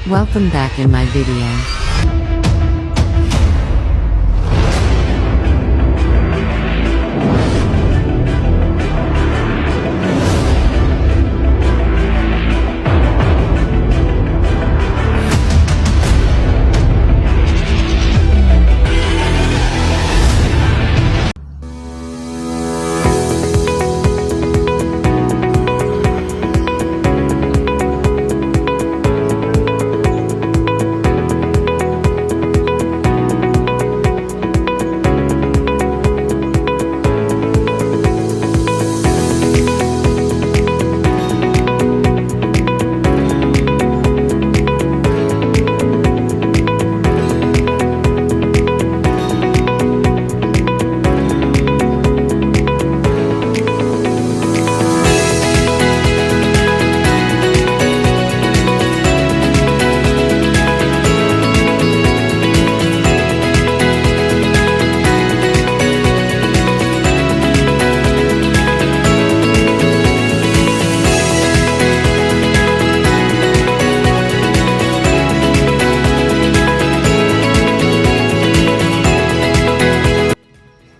Welcome back in my video.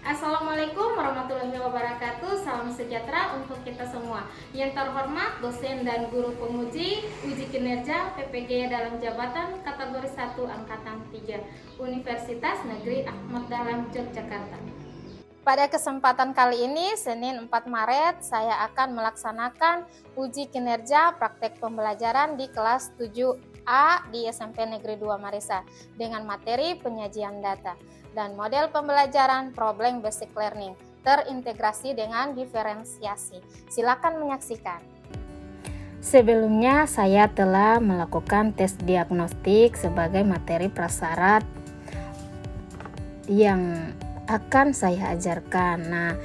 Assalamualaikum warahmatullahi wabarakatuh. Salam sejahtera untuk kita semua. Yang terhormat dosen dan guru penguji uji kinerja PPG dalam jabatan kategori 1 angkatan 3 Universitas Negeri Ahmad Dahlan Yogyakarta. Pada kesempatan kali ini, Senin 4 Maret, saya akan melaksanakan uji kinerja praktek pembelajaran di kelas 7A di SMP Negeri 2 Marisa dengan materi penyajian data dan model pembelajaran problem basic learning terintegrasi dengan diferensiasi. Silakan menyaksikan. Sebelumnya saya telah melakukan tes diagnostik sebagai materi prasyarat yang akan saya ajarkan. Nah,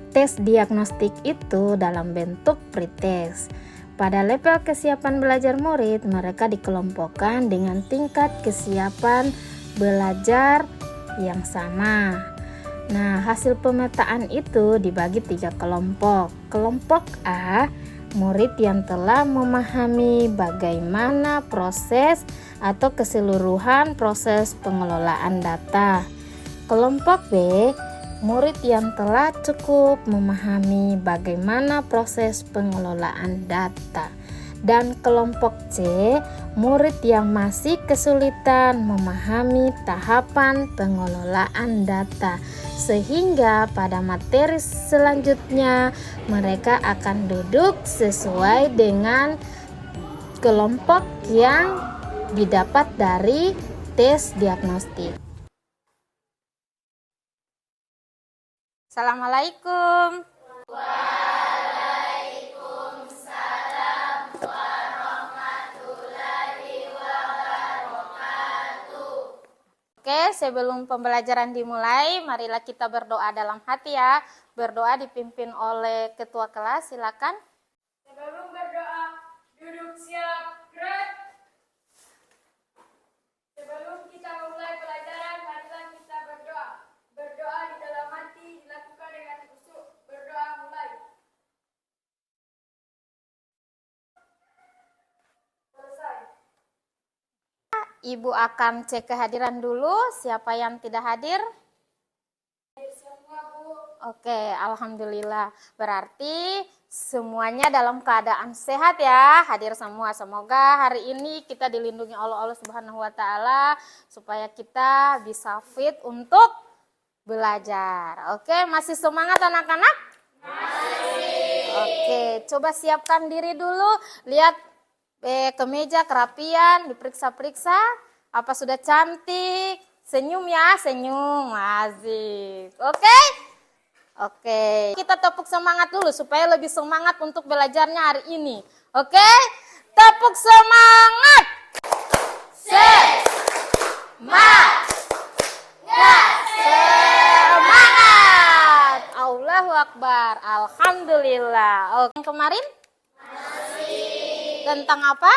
tes diagnostik itu dalam bentuk pretest. Pada level kesiapan belajar murid, mereka dikelompokkan dengan tingkat kesiapan belajar yang sama. Nah, hasil pemetaan itu dibagi 3 kelompok. Kelompok A, murid yang telah memahami bagaimana proses atau keseluruhan proses pengelolaan data. Kelompok B, murid yang telah cukup memahami bagaimana proses pengelolaan data. Dan kelompok C, murid yang masih kesulitan memahami tahapan pengelolaan data, sehingga pada materi selanjutnya mereka akan duduk sesuai dengan kelompok yang didapat dari tes diagnostik. Assalamualaikum. Oke, sebelum pembelajaran dimulai, marilah kita berdoa dalam hati ya. Berdoa dipimpin oleh ketua kelas, silakan. Sebelum berdoa, duduk siap, gerak. Sebelum kita memulai pelajaran, marilah kita berdoa. Berdoa di dalam hati dilakukan dengan khusyuk. Berdoa mulai. Selesai. Ibu akan cek kehadiran dulu, siapa yang tidak hadir? Semua, Bu. Oke, alhamdulillah. Berarti semuanya dalam keadaan sehat ya, hadir semua. Semoga hari ini kita dilindungi oleh Allah Subhanahu wa taala supaya kita bisa fit untuk belajar. Oke, masih semangat anak-anak? Masih. Oke, coba siapkan diri dulu. Lihat ke meja kerapian, diperiksa-periksa. Apa sudah cantik? Senyum ya, senyum. Asik. Oke? Oke. Kita tepuk semangat dulu supaya lebih semangat untuk belajarnya hari ini. Oke? Tepuk semangat. Semangat. Allahu Akbar. Alhamdulillah. Oke, kemarin? Tentang apa?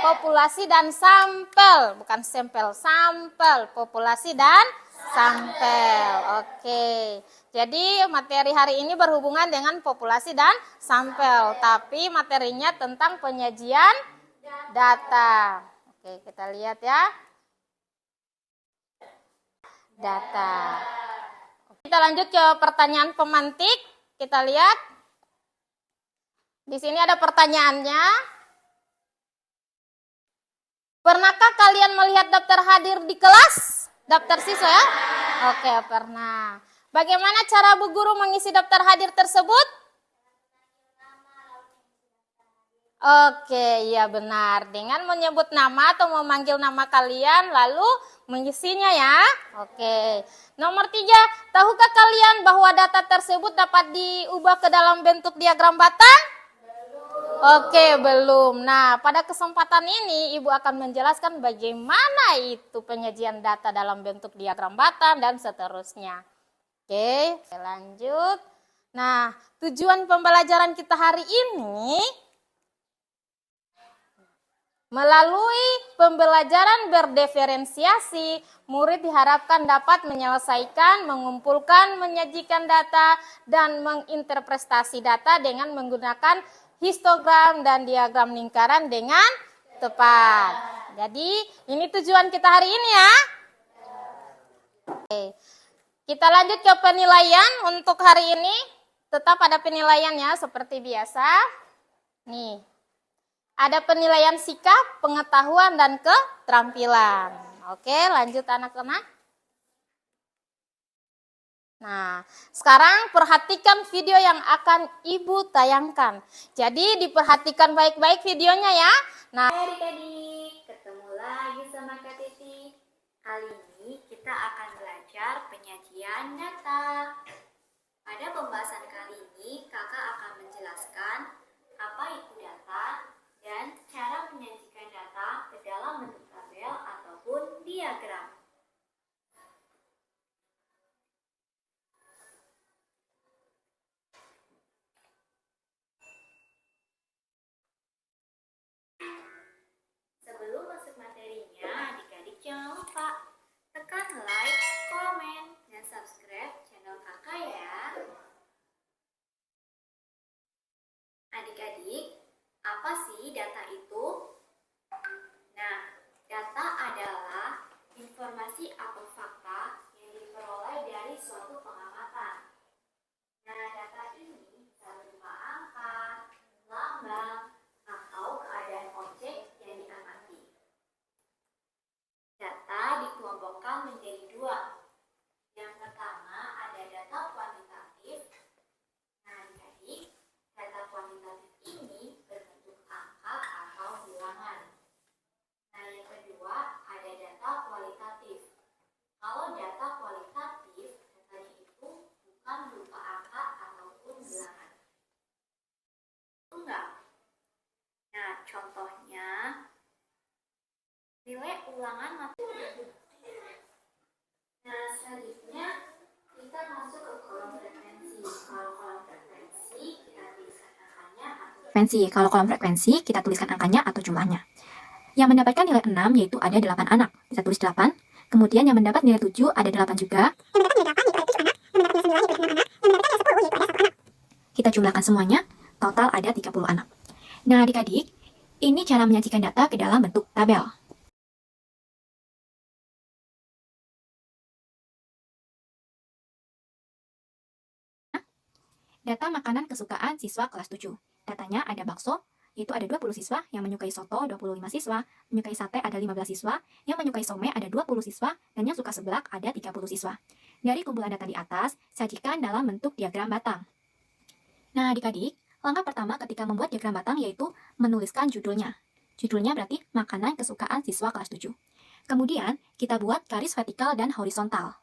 Populasi dan sampel. Bukan sampel, sampel. Populasi dan sampel. Oke. Jadi materi hari ini berhubungan dengan populasi dan sampel, tapi materinya tentang penyajian data. Oke, kita lihat ya. Data. Kita lanjut ke pertanyaan pemantik. Kita lihat. Di sini ada pertanyaannya. Pernahkah kalian melihat daftar hadir di kelas? Daftar siswa ya? Oke, pernah. Bagaimana cara Bu Guru mengisi daftar hadir tersebut? Oke, iya benar. Dengan menyebut nama atau memanggil nama kalian, lalu mengisinya ya. Oke. Nomor 3, tahukah kalian bahwa data tersebut dapat diubah ke dalam bentuk diagram batang? Oke, belum. Nah, pada kesempatan ini Ibu akan menjelaskan bagaimana itu penyajian data dalam bentuk diagram batang dan seterusnya. Oke, lanjut. Nah, tujuan pembelajaran kita hari ini melalui pembelajaran berdiferensiasi, murid diharapkan dapat menyelesaikan, mengumpulkan, menyajikan data, dan menginterpretasi data dengan menggunakan histogram dan diagram lingkaran dengan tepat. Jadi, ini tujuan kita hari ini ya. Oke. Kita lanjut ke penilaian untuk hari ini. Tetap ada penilaiannya seperti biasa. Nih. Ada penilaian sikap, pengetahuan, dan keterampilan. Oke, lanjut anak-anak. Nah, sekarang perhatikan video yang akan Ibu tayangkan. Jadi diperhatikan baik-baik videonya ya. Nah, Hai adik-adik, ketemu lagi sama Kak Titi. Kali ini kita akan belajar penyajian data. Pada pembahasan kali ini, kakak akan menjelaskan apa itu data dan cara menyajikan data ke dalam bentuk tabel ataupun diagram. Sebelum masuk materinya, adik-adik jangan lupa tekan like, komen, dan subscribe channel kakak ya. Adik-adik, apa sih data itu? Nah, data adalah informasi atau fakta yang diperoleh dari suatu pengamatan. Nah, data ini bisa berupa angka, lambang, atau keadaan objek yang diamati. Data dikelompokkan menjadi dua. Yang pertama ada data kuantitatif. Nah, jadi data kuantitatif ini berbentuk angka atau bilangan. Nah, yang kedua ada data kualitatif. Kalau data kualitatif, datanya itu bukan berupa angka ataupun bilangan. Enggak. Nah, contohnya nilai ulangan matematika. Nah, selanjutnya kita masuk ke kolom frekuensi. Kalau kolom frekuensi kita tuliskan angkanya atau Kalau kolom frekuensi, kita tuliskan angkanya atau jumlahnya. Yang mendapatkan nilai 6 yaitu ada 8 anak. Kita tulis 8. Kemudian yang mendapat nilai 7 ada 8 juga. Kita jumlahkan semuanya, total ada 30 anak. Nah, adik-adik, ini cara menyajikan data ke dalam bentuk tabel. Data makanan kesukaan siswa kelas 7. Datanya ada bakso, itu ada 20 siswa, yang menyukai soto 25 siswa, menyukai sate ada 15 siswa, yang menyukai somai ada 20 siswa, dan yang suka seblak ada 30 siswa. Dari kumpulan data di atas, sajikan dalam bentuk diagram batang. Nah, adik-adik, langkah pertama ketika membuat diagram batang yaitu menuliskan judulnya. Judulnya berarti makanan kesukaan siswa kelas 7. Kemudian, kita buat garis vertikal dan horizontal.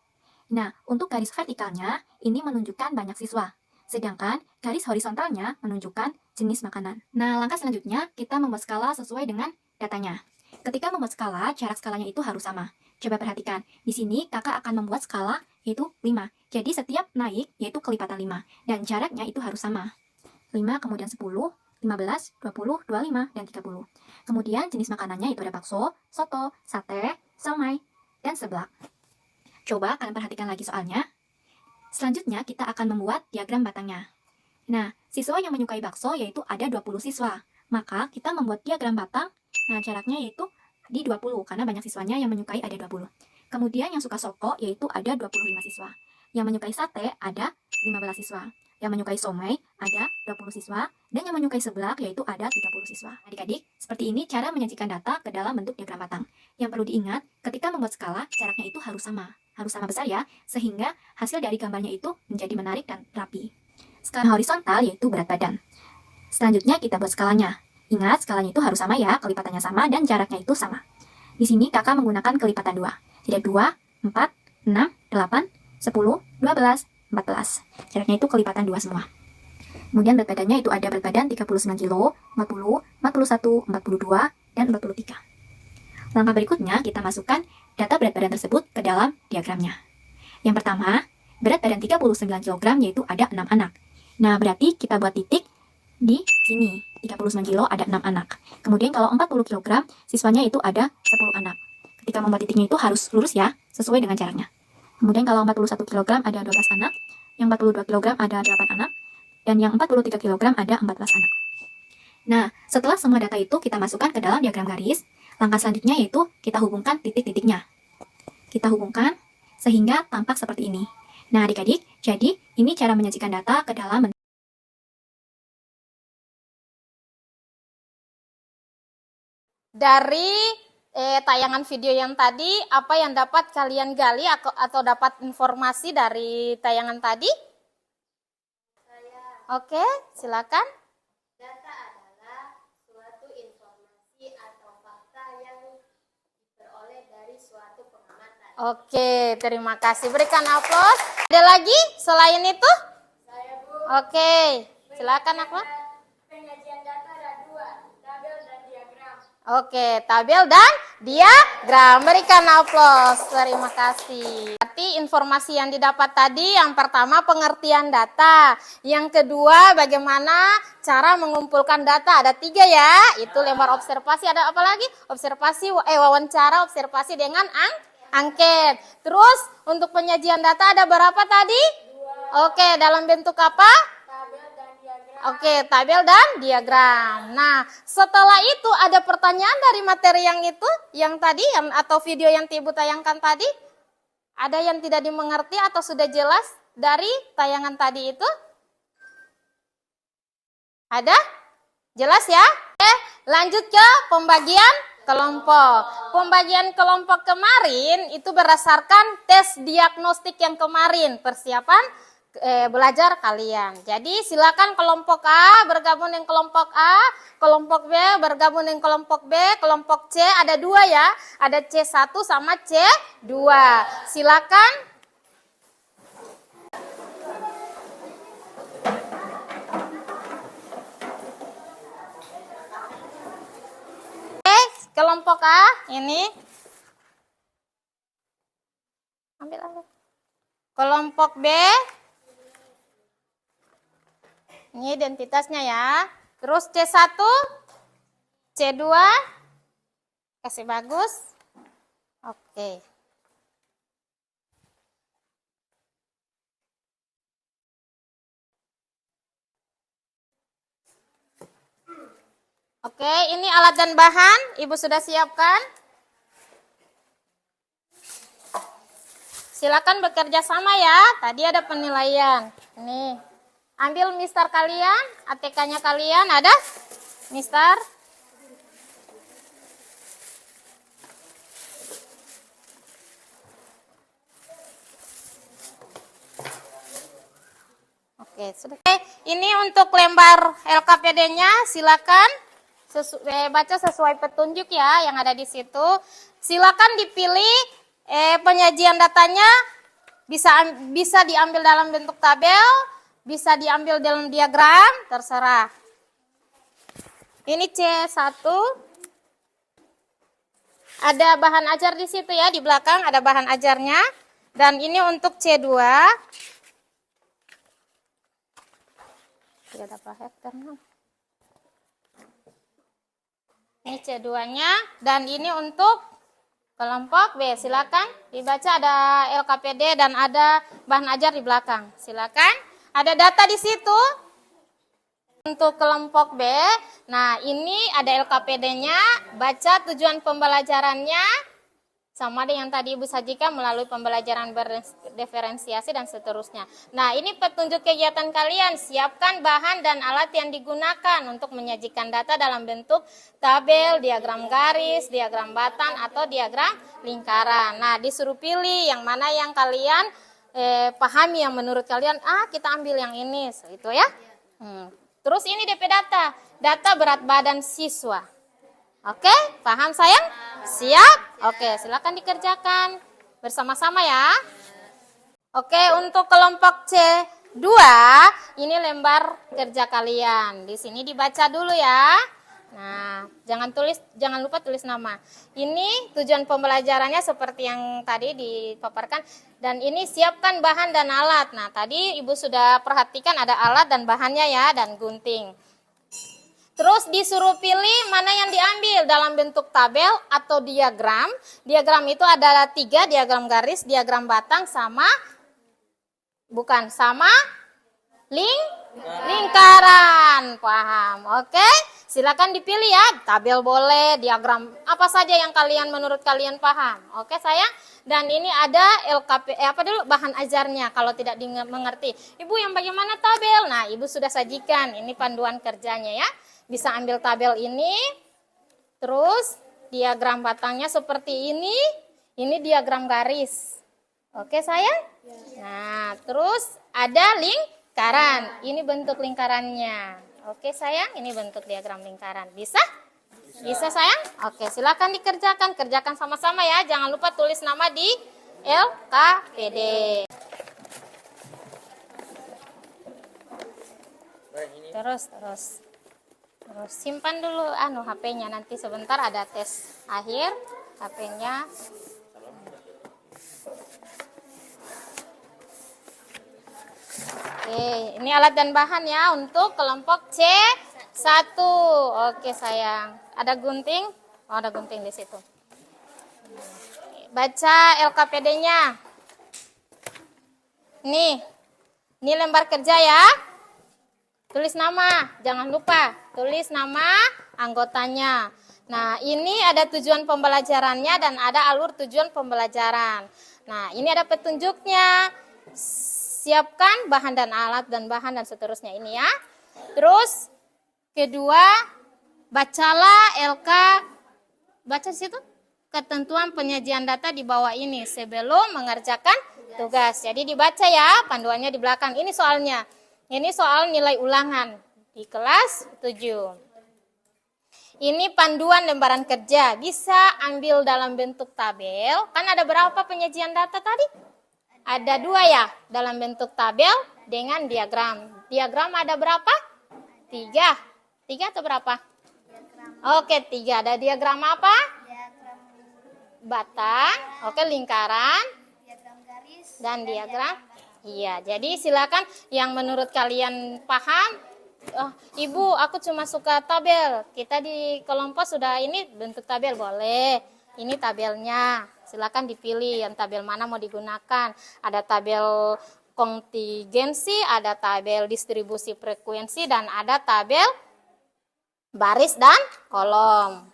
Nah, untuk garis vertikalnya, ini menunjukkan banyak siswa. Sedangkan garis horizontalnya menunjukkan jenis makanan. Nah, langkah selanjutnya kita membuat skala sesuai dengan datanya. Ketika membuat skala, jarak skalanya itu harus sama. Coba perhatikan, di sini kakak akan membuat skala yaitu 5. Jadi setiap naik yaitu kelipatan 5. Dan jaraknya itu harus sama. 5, kemudian 10, 15, 20, 25, dan 30. Kemudian jenis makanannya itu ada bakso, soto, sate, somai, dan seblak. Coba kalian perhatikan lagi soalnya. Selanjutnya kita akan membuat diagram batangnya. Nah, siswa yang menyukai bakso yaitu ada 20 siswa. Maka kita membuat diagram batang, nah jaraknya yaitu di 20 karena banyak siswanya yang menyukai ada 20. Kemudian yang suka soto yaitu ada 25 siswa. Yang menyukai sate ada 15 siswa. Yang menyukai somai ada 20 siswa. Dan yang menyukai seblak yaitu ada 30 siswa. Adik-adik, seperti ini cara menyajikan data ke dalam bentuk diagram batang. Yang perlu diingat, ketika membuat skala, jaraknya itu harus sama. Harus sama besar ya, sehingga hasil dari gambarnya itu menjadi menarik dan rapi. Skala horizontal yaitu berat badan. Selanjutnya kita buat skalanya. Ingat, skalanya itu harus sama ya, kelipatannya sama dan jaraknya itu sama. Di sini kakak menggunakan kelipatan 2. Jadi 2, 4, 6, 8, 10, 12, 14. Jaraknya itu kelipatan 2 semua. Kemudian berat badannya itu ada berat badan 39 kilo, 40, 41, 42, dan 43. Langkah berikutnya kita masukkan data berat badan tersebut ke dalam diagramnya. Yang pertama, berat badan 39 kg yaitu ada 6 anak. Nah, berarti kita buat titik di sini. 39 kilo ada 6 anak. Kemudian kalau 40 kg, siswanya itu ada 10 anak. Ketika membuat titiknya itu harus lurus ya, sesuai dengan jaraknya. Kemudian kalau 41 kg ada 12 anak, yang 42 kg ada 8 anak, dan yang 43 kg ada 14 anak. Nah, setelah semua data itu kita masukkan ke dalam diagram garis, langkah selanjutnya yaitu kita hubungkan titik-titiknya. Kita hubungkan sehingga tampak seperti ini. Nah, adik-adik, jadi ini cara menyajikan data ke dalam Dari tayangan video yang tadi, apa yang dapat kalian gali atau dapat informasi dari tayangan tadi? Oke, silakan. Data adalah suatu informasi atau fakta yang diperoleh dari suatu pengamatan. Oke, terima kasih. Berikan aplaus. Ada lagi selain itu? Saya Bu. Oke, silakan Akmal. Penyajian data ada 2, tabel dan diagram. Oke, tabel dan diagram. Berikan aplaus. Terima kasih. Berarti informasi yang didapat tadi, yang pertama pengertian data. Yang kedua, bagaimana cara mengumpulkan data. Ada 3 ya. Itu lembar observasi. Ada apa lagi? Observasi, wawancara, observasi dengan angket. Terus untuk penyajian data ada berapa tadi? 2. Oke, dalam bentuk apa? Tabel dan diagram. Oke, tabel dan diagram. Nah, setelah itu ada pertanyaan dari materi yang itu, yang tadi, atau video yang Ibu tayangkan tadi? Ada yang tidak dimengerti atau sudah jelas dari tayangan tadi itu? Ada? Jelas ya? Oke, lanjut ke pembagian kelompok. Pembagian kelompok kemarin itu berdasarkan tes diagnostik yang kemarin, persiapan belajar kalian. Jadi silakan kelompok A bergabung dengan kelompok A, kelompok B bergabung dengan kelompok B, kelompok C ada 2 ya, ada C1 sama C2. Silakan. Oke, kelompok A ini. Ambil. Kelompok B. Ini identitasnya ya. Terus C1, C2, kasih bagus. Oke. Oke, ini alat dan bahan. Ibu sudah siapkan. Silakan bekerja sama ya. Tadi ada penilaian. Nih. Ambil mister kalian, ATK-nya kalian ada? Mister? Oke, sudah. Oke, ini untuk lembar LKPD-nya, silakan baca sesuai petunjuk ya yang ada di situ. Silakan dipilih penyajian datanya bisa diambil dalam bentuk tabel, bisa diambil dalam diagram, terserah. Ini C1. Ada bahan ajar di situ ya, di belakang ada bahan ajarnya. Dan ini untuk C2. Tidak ada ini C2-nya, dan ini untuk Kelompok B, silakan dibaca, ada LKPD dan ada bahan ajar di belakang. Silakan. Ada data di situ. Untuk kelompok B, nah ini ada LKPD-nya, baca tujuan pembelajarannya, sama dengan tadi Ibu sajikan melalui pembelajaran berdiferensiasi dan seterusnya. Nah, ini petunjuk kegiatan kalian. Siapkan bahan dan alat yang digunakan untuk menyajikan data dalam bentuk tabel, diagram garis, diagram batang, atau diagram lingkaran. Nah, disuruh pilih yang mana yang kalian pahami, yang menurut kalian, kita ambil yang ini. Itu ya. Terus ini DP data berat badan siswa. Oke, paham sayang? Siap? Oke, silakan dikerjakan bersama-sama ya. Oke, untuk kelompok C2, ini lembar kerja kalian. Di sini dibaca dulu ya. Nah, jangan lupa tulis nama. Ini tujuan pembelajarannya seperti yang tadi dipaparkan. Dan ini siapkan bahan dan alat. Nah, tadi Ibu sudah perhatikan ada alat dan bahannya ya, dan gunting. Terus disuruh pilih mana yang diambil dalam bentuk tabel atau diagram. Diagram itu ada 3, diagram garis, diagram batang, sama lingkaran. Paham? Oke, silakan dipilih ya. Tabel boleh, diagram apa saja yang menurut kalian paham. Oke sayang. Dan ini ada bahan ajarnya kalau tidak mengerti. Ibu yang bagaimana tabel? Nah, Ibu sudah sajikan. Ini panduan kerjanya ya. Bisa ambil tabel ini, terus diagram batangnya seperti ini diagram garis. Oke sayang? Nah, terus ada lingkaran, ini bentuk lingkarannya. Oke sayang, ini bentuk diagram lingkaran. Bisa? Bisa sayang? Oke, silakan kerjakan sama-sama ya. Jangan lupa tulis nama di LKPD. Terus simpan dulu HP-nya, nanti sebentar ada tes akhir HP-nya. Oke, ini alat dan bahan ya untuk kelompok C1. Oke sayang, ada gunting? Oh, ada gunting di situ. Baca LKPD-nya. Ini lembar kerja ya. Tulis nama, jangan lupa tulis nama anggotanya. Nah, ini ada tujuan pembelajarannya dan ada alur tujuan pembelajaran. Nah, ini ada petunjuknya. Siapkan bahan dan alat dan bahan dan seterusnya ini ya. Terus kedua, bacalah baca di situ ketentuan penyajian data di bawah ini sebelum mengerjakan tugas. Jadi dibaca ya, panduannya di belakang. Ini soalnya. Ini soal nilai ulangan di kelas 7. Ini panduan lembaran kerja. Bisa ambil dalam bentuk tabel. Kan ada berapa penyajian data tadi? Ada 2 ya, dalam bentuk tabel dengan diagram. Diagram ada berapa? 3. 3 atau berapa? Oke, 3. Ada diagram apa? Diagram Batang. Oke, lingkaran. diagram garis Dan diagram. Iya, jadi silakan yang menurut kalian paham. Ibu, aku cuma suka tabel. Kita di kelompok sudah ini bentuk tabel, boleh. Ini tabelnya. Silakan dipilih yang tabel mana mau digunakan. Ada tabel kontingensi, ada tabel distribusi frekuensi, dan ada tabel baris dan kolom.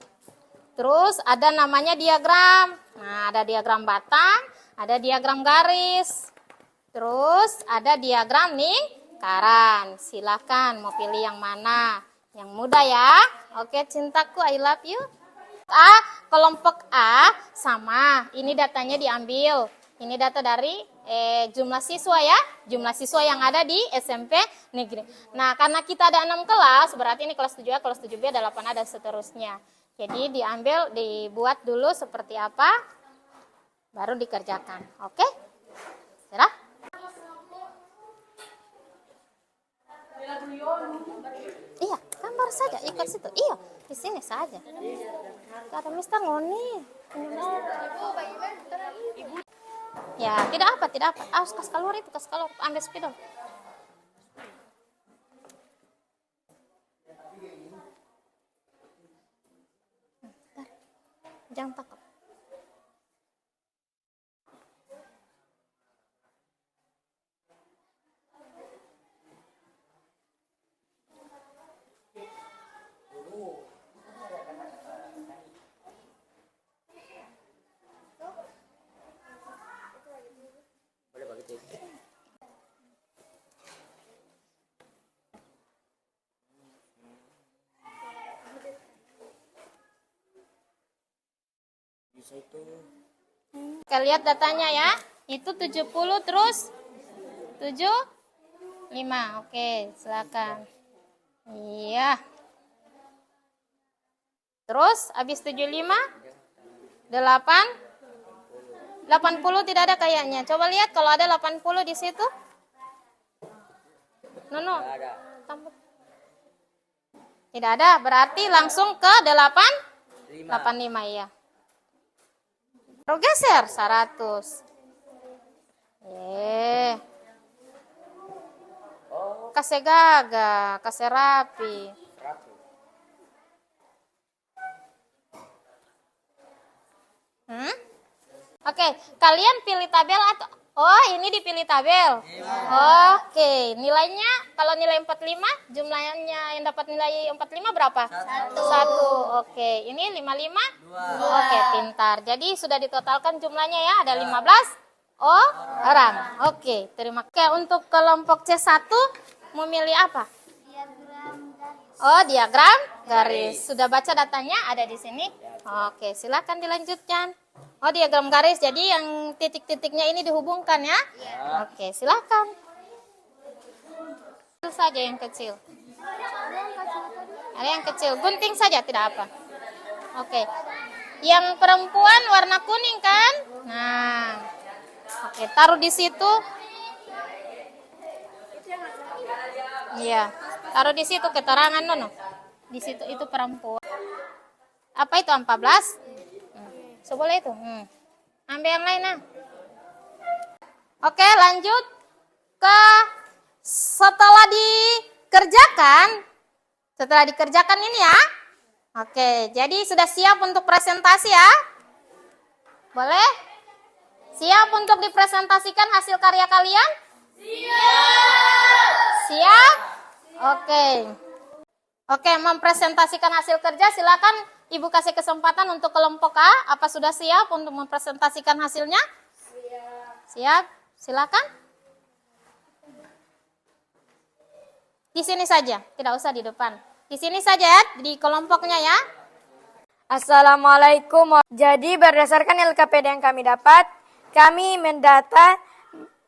Terus ada namanya diagram. Nah, ada diagram batang, ada diagram garis. Terus ada diagram lingkaran. Silakan mau pilih yang mana. Yang mudah ya. Oke, cintaku, I love you. Kelompok A sama. Ini datanya diambil. Ini data dari jumlah siswa ya. Jumlah siswa yang ada di SMP negeri. Nah, karena kita ada 6 kelas, berarti ini kelas 7A, kelas 7B, ada 8A, dan seterusnya. Jadi dibuat dulu seperti apa, baru dikerjakan. Oke? Serah? Iya, gambar saja, ikut situ. Iya, di sini saja. Gak ada Mister Ngoni. Ya, tidak apa. Kas keluar itu, ambil spidol. Jangan takut. Oke, lihat datanya ya. Itu 70 terus 75. Oke, silakan. Iya. Terus habis 75 80 tidak ada kayaknya. Coba lihat kalau ada 80 di situ. Nono. Tidak ada, berarti langsung ke 85 ya. Baru geser 100. Kasih gaga, kasih rapi. Oke, kalian pilih tabel atau ini dipilih tabel. Oke, nilainya kalau nilai 45, jumlahnya yang dapat nilai 45 berapa? 1. Oke, ini 55? 2. Oke, pintar. Jadi sudah ditotalkan jumlahnya ya, ada 15 orang. Oke, terima kasih. Oke, untuk kelompok C1 memilih apa? Diagram garis. Sudah baca datanya ada di sini? Oke, silakan dilanjutkan. Diagram garis. Jadi yang titik-titiknya ini dihubungkan ya? Oke, silakan. Kecil saja yang kecil. Ada yang kecil. Gunting saja, tidak apa. Oke. Yang perempuan warna kuning kan? Nah. Oke, taruh di situ. Iya. Taruh di situ keterangan Nono. Di situ itu perempuan. Apa itu 14? Boleh itu. Ambil yang lain nah. Oke, lanjut ke setelah dikerjakan ini ya. Oke, jadi sudah siap untuk presentasi ya? Boleh? Siap untuk dipresentasikan hasil karya kalian? Siap? Oke, mempresentasikan hasil kerja silakan Ibu kasih kesempatan untuk kelompok A. Apa sudah siap untuk mempresentasikan hasilnya? Siap. Silakan. Di sini saja, tidak usah di depan. Di sini saja ya, di kelompoknya ya. Assalamualaikum. Jadi berdasarkan LKPD yang kami dapat, kami mendata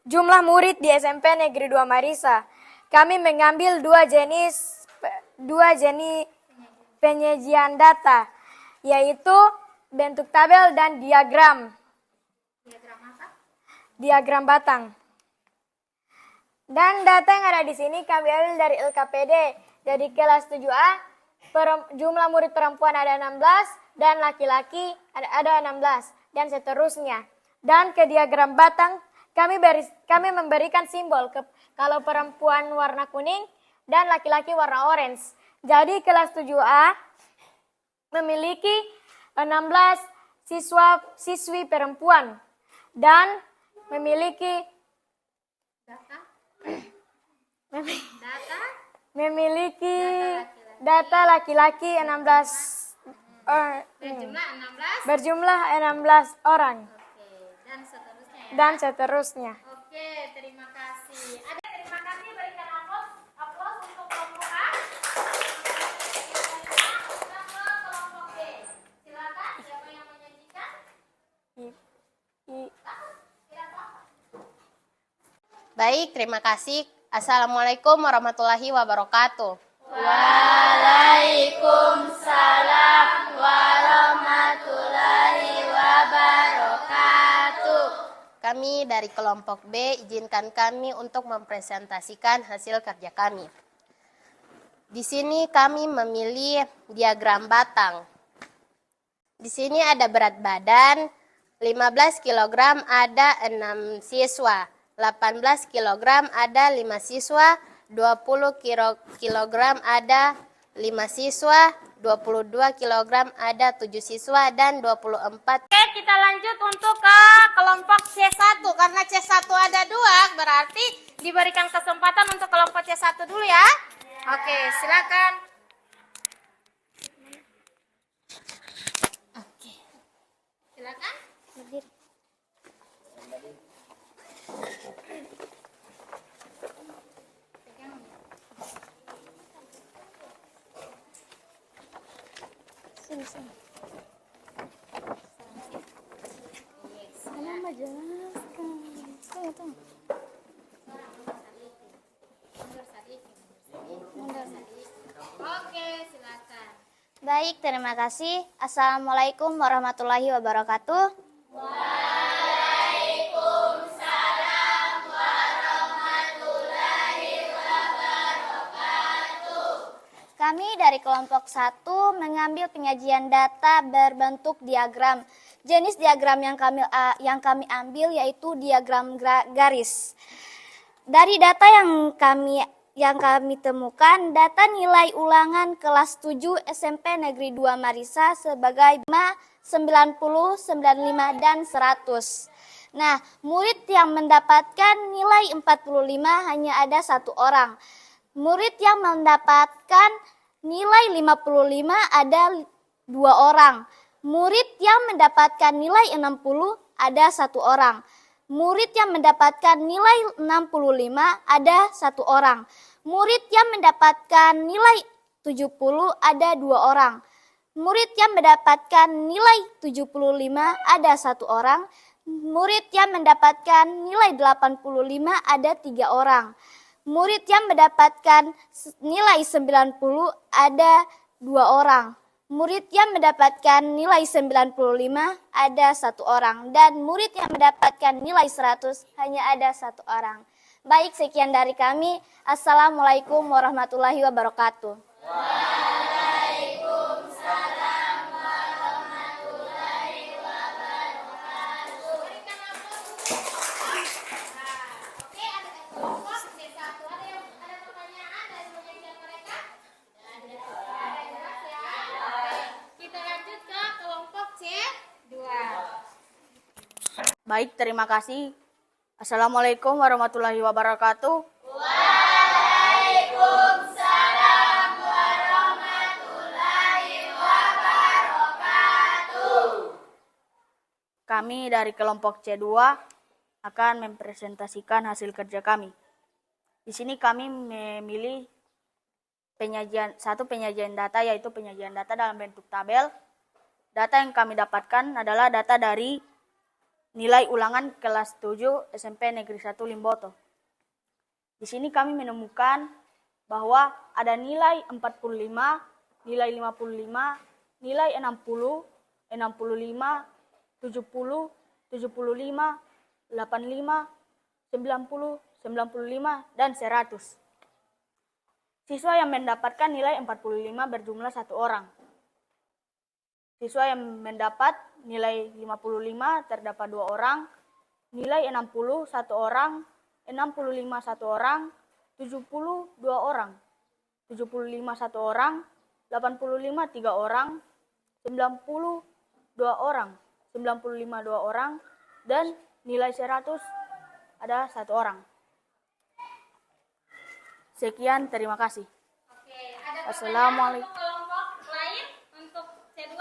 jumlah murid di SMP Negeri 2 Marisa. Kami mengambil dua jenis penyajian data, yaitu bentuk tabel dan diagram. Diagram apa? Diagram batang. Dan data yang ada di sini kami ambil dari LKPD. Jadi kelas 7A, jumlah murid perempuan ada 16 dan laki-laki ada 16 dan seterusnya. Dan ke diagram batang kami memberikan simbol kalau perempuan warna kuning dan laki-laki warna orange. Jadi kelas 7A memiliki 16 siswi perempuan dan memiliki data laki-laki 16 berjumlah 16 orang. Oke, dan seterusnya. Oke, terima kasih. Terima kasih, berikan aplaus untuk kelompok A. Kelompok B. Silakan, siapa yang menyajikan? Baik, terima kasih. Assalamualaikum warahmatullahi wabarakatuh. Waalaikumsalam warahmatullahi wabarakatuh. Kami dari kelompok B, izinkan kami untuk mempresentasikan hasil kerja kami. Di sini kami memilih diagram batang. Di sini ada berat badan 15 kg ada 6 siswa, 18 kg ada 5 siswa, 20 kg ada 5 siswa, 22 kg ada 7 siswa, dan 24. Oke, kita lanjut untuk ke kelompok C1. Karena C1 ada 2, berarti diberikan kesempatan untuk kelompok C1 dulu ya. Oke, silakan. Oke. Silakan. Berdiri. Sini. Oke, silakan. Baik, terima kasih. Assalamualaikum warahmatullahi wabarakatuh. Kami dari kelompok 1 mengambil penyajian data berbentuk diagram. Jenis diagram yang kami ambil yaitu diagram garis. Dari data yang kami temukan, data nilai ulangan kelas 7 SMP Negeri 2 Marisa sebagai 90, 95, dan 100. Nah, murid yang mendapatkan nilai 45 hanya ada 1 orang. Murid yang mendapatkan nilai 55 ada 2 orang. Murid yang mendapatkan nilai 60 ada 1 orang. Murid yang mendapatkan nilai 65 ada 1 orang. Murid yang mendapatkan nilai 70 ada 2 orang. Murid yang mendapatkan nilai 75 ada 1 orang. Murid yang mendapatkan nilai 85 ada 3 orang. Murid yang mendapatkan nilai 90 ada 2 orang. Murid yang mendapatkan nilai 95 ada 1 orang. Dan murid yang mendapatkan nilai 100 hanya ada 1 orang. Baik, sekian dari kami. Assalamualaikum warahmatullahi wabarakatuh. Baik, terima kasih. Assalamualaikum warahmatullahi wabarakatuh. Kami dari kelompok C2 akan mempresentasikan hasil kerja kami. Di sini kami memilih penyajian data, yaitu penyajian data dalam bentuk tabel. Data yang kami dapatkan adalah data dari nilai ulangan kelas 7 SMP Negeri 1 Limboto. Di sini kami menemukan bahwa ada nilai 45, nilai 55, nilai 60, 65, 70, 75, 85, 90, 95, dan 100. Siswa yang mendapatkan nilai 45 berjumlah 1 orang. Siswa yang mendapat nilai 55 terdapat 2 orang, nilai 60 1 orang, 65 1 orang, 70 2 orang, 75 1 orang, 85 3 orang, 90 2 orang, 95 2 orang, dan nilai 100 ada 1 orang. Sekian, terima kasih. Oke, ada Assalamualaikum. kelompok lain untuk C2?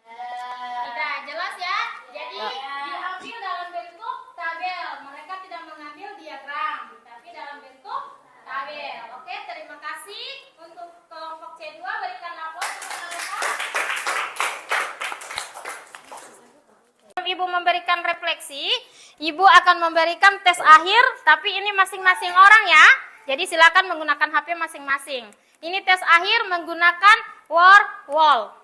Tidak, jelas ya. Jadi diambil dalam bentuk tabel. Mereka tidak mengambil diagram, tapi dalam bentuk tabel. Oke, terima kasih untuk kelompok C2. Berikan aplaus kepada mereka. Ibu memberikan refleksi, Ibu akan memberikan tes akhir, tapi ini masing-masing orang ya. Jadi silakan menggunakan HP masing-masing. Ini tes akhir menggunakan word wall.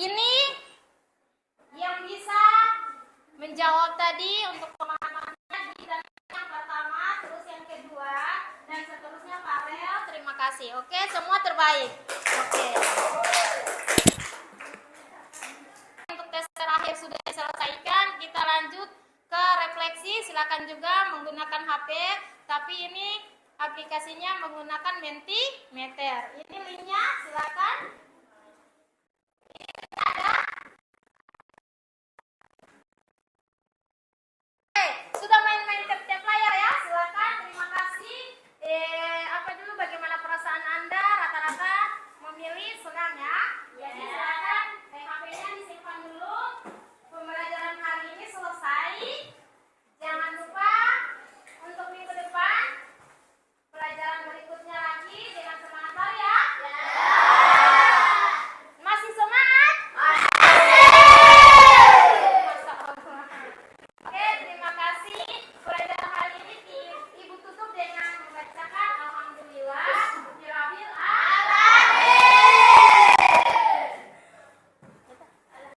Ini yang bisa menjawab tadi untuk pemahamannya di yang pertama, terus yang kedua, dan seterusnya Farel. Terima kasih. Oke, semua terbaik. Oke. Untuk tes terakhir sudah diselesaikan, kita lanjut ke refleksi. Silakan juga menggunakan HP, tapi ini aplikasinya menggunakan Mentimeter. Ini linknya, silakan